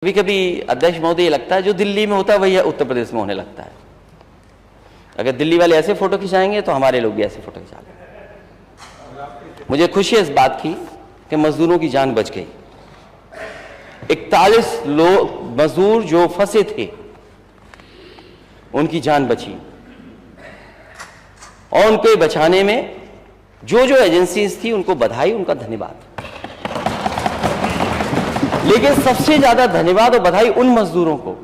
कभी कभी अध्यक्ष महोदय लगता है जो दिल्ली में होता है वही उत्तर प्रदेश में होने लगता है। अगर दिल्ली वाले ऐसे फोटो खिंचाएंगे तो हमारे लोग भी ऐसे फोटो खिंचा लेंगे। मुझे खुशी है इस बात की कि मजदूरों की जान बच गई। 41 लोग मजदूर जो फंसे थे उनकी जान बची, और उनको बचाने में जो जो एजेंसीज थी उनको बधाई, उनका धन्यवाद। लेकिन सबसे ज्यादा धन्यवाद और बधाई उन मजदूरों को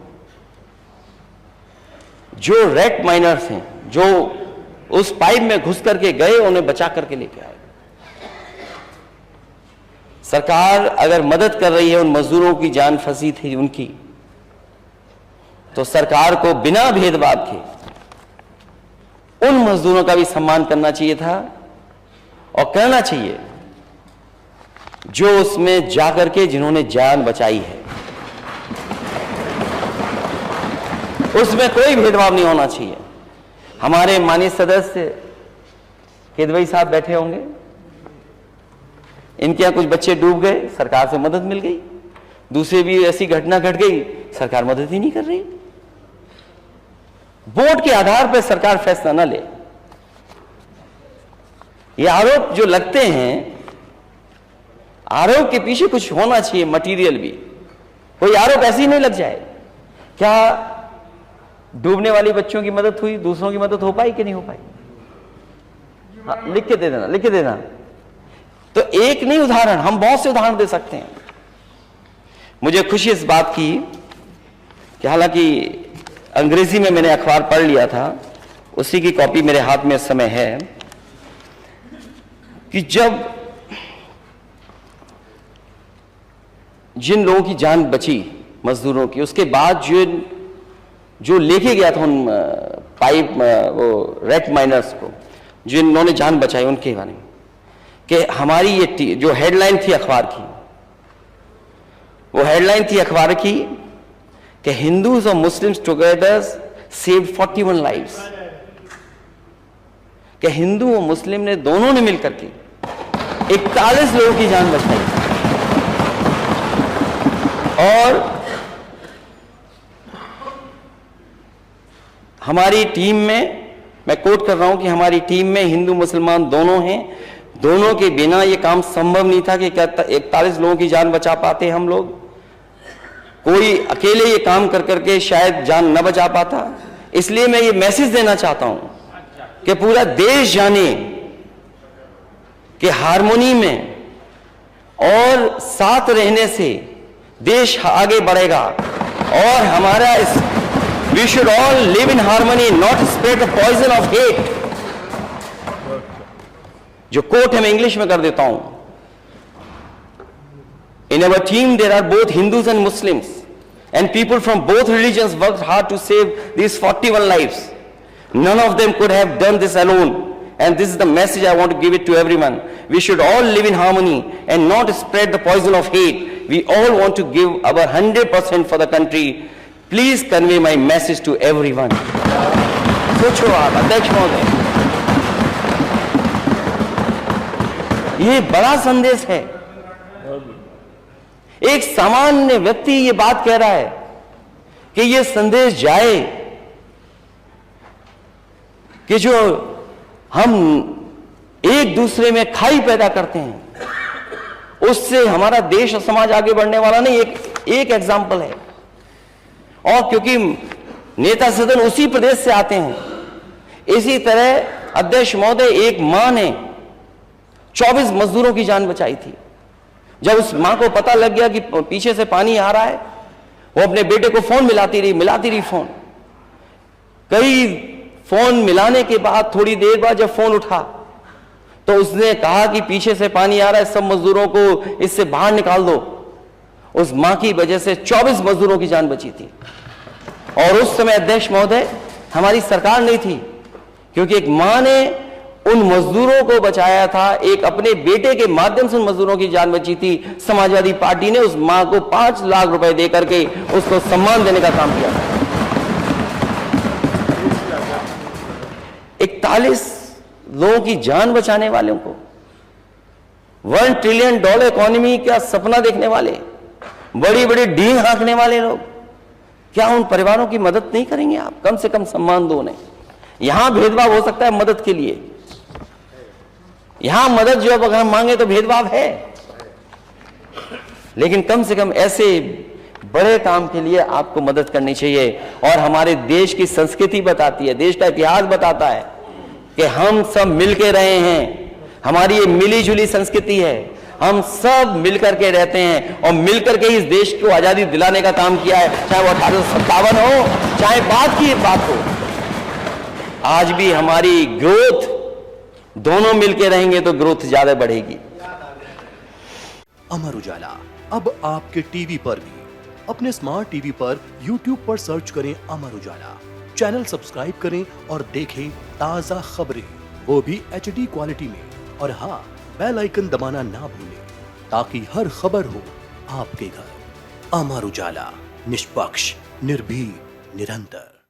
जो रेट माइनर्स हैं, जो उस पाइप में घुस करके गए, उन्हें बचा करके लेके आए। सरकार अगर मदद कर रही है उन मजदूरों की जान फंसी थी उनकी, तो सरकार को बिना भेदभाव के उन मजदूरों का भी सम्मान करना चाहिए था और करना चाहिए जो उसमें जाकर के जिन्होंने जान बचाई है। उसमें कोई भेदभाव नहीं होना चाहिए। हमारे माननीय सदस्य किदवई साहब बैठे होंगे, इनके यहां कुछ बच्चे डूब गए, सरकार से मदद मिल गई। दूसरे भी ऐसी घटना घट गई, सरकार मदद ही नहीं कर रही। वोट के आधार पर सरकार फैसला न ले। ये आरोप जो लगते हैं, आरोप के पीछे कुछ होना चाहिए, मटेरियल भी। कोई आरोप ऐसे ही नहीं लग जाए। क्या डूबने वाली बच्चों की मदद हुई, दूसरों की मदद हो पाई कि नहीं हो पाई? हाँ, लिख के दे देना, लिख के देना। तो एक नहीं उदाहरण, हम बहुत से उदाहरण दे सकते हैं। मुझे खुशी इस बात की कि हालांकि अंग्रेजी में मैंने अखबार पढ़ लिया था, उसी की कॉपी मेरे हाथ में इस समय है, कि जब जिन लोगों की जान बची मजदूरों की, उसके बाद जो लेके गया था उन पाइप वो रेट माइनर्स को, जिन्होंने जान बचाई, उनके बारे में कि हमारी ये जो हेडलाइन थी अखबार की, वो हेडलाइन थी अखबार की कि हिंदूज और मुस्लिम्स टुगेदर सेव्ड 41 लाइव्स। कि हिंदू और मुस्लिम ने दोनों ने मिलकर के 41 लोगों की जान बचाई। और हमारी टीम में, मैं कोट कर रहा हूं कि हमारी टीम में हिंदू मुसलमान दोनों हैं। दोनों के बिना यह काम संभव नहीं था कि 41 लोगों की जान बचा पाते हम लोग। कोई अकेले ये काम कर करके शायद जान न बचा पाता। इसलिए मैं ये मैसेज देना चाहता हूं कि पूरा देश जाने कि हार्मोनी में और साथ रहने से देश आगे बढ़ेगा। और हमारा we should all live in harmony, not spread the poison of hate. जो कोट है मैं इंग्लिश में कर देता हूं। In our team there are both Hindus and Muslims, and people from both religions worked hard to save these 41 lives. None of them could have done this alone, and this is the message I want to give it to everyone. We should all live in harmony and not spread the poison of hate. We all want to give our 100% for the country. Please convey my message to everyone. सोचो आप अध्यक्ष महोदय, ये बड़ा संदेश है। एक सामान्य व्यक्ति ये बात कह रहा है कि ये संदेश जाए कि जो हम एक दूसरे में खाई पैदा करते हैं, उससे हमारा देश और समाज आगे बढ़ने वाला नहीं। एक एग्जाम्पल है। और क्योंकि नेता सदन उसी प्रदेश से आते हैं, इसी तरह अध्यक्ष महोदय, एक मां ने 24 मजदूरों की जान बचाई थी। जब उस मां को पता लग गया कि पीछे से पानी आ रहा है, वो अपने बेटे को फोन मिलाती रही फोन। कई फोन मिलाने के बाद थोड़ी देर बाद जब फोन उठा तो उसने कहा कि पीछे से पानी आ रहा है, सब मजदूरों को इससे बाहर निकाल दो। उस मां की वजह से 24 मजदूरों की जान बची थी। और उस समय अध्यक्ष महोदय हमारी सरकार नहीं थी, क्योंकि एक मां ने उन मजदूरों को बचाया था। एक अपने बेटे के माध्यम से उन मजदूरों की जान बची थी। समाजवादी पार्टी ने उस मां को 5 लाख रुपए देकर के उसको सम्मान देने का काम किया। 41 लोगों की जान बचाने वालों को, $1 ट्रिलियन इकोनॉमी का सपना देखने वाले, बड़ी बड़ी डींग हाँकने वाले लोग, क्या उन परिवारों की मदद नहीं करेंगे आप? कम से कम सम्मान दो उन्हें। यहां भेदभाव हो सकता है मदद के लिए, यहां मदद जो अब अगर हम मांगे तो भेदभाव है, लेकिन कम से कम ऐसे बड़े काम के लिए आपको मदद करनी चाहिए। और हमारे देश की संस्कृति बताती है, देश का इतिहास बताता है कि हम सब मिलके रहे हैं, हमारी ये मिली जुली संस्कृति है, हम सब मिलकर के रहते हैं और मिलकर के इस देश को आजादी दिलाने का काम किया है, चाहे वो 1857 हो, चाहे बाद की बात हो। आज भी हमारी ग्रोथ, दोनों मिलके रहेंगे तो ग्रोथ ज्यादा बढ़ेगी। अमर उजाला अब आपके टीवी पर भी। अपने स्मार्ट टीवी पर YouTube पर सर्च करें अमर उजाला, चैनल सब्सक्राइब करें और देखें ताजा खबरें, वो भी HD क्वालिटी में। और हाँ, बेल आइकन दबाना ना भूलें ताकि हर खबर हो आपके घर। अमर उजाला, निष्पक्ष, निर्भीक, निरंतर।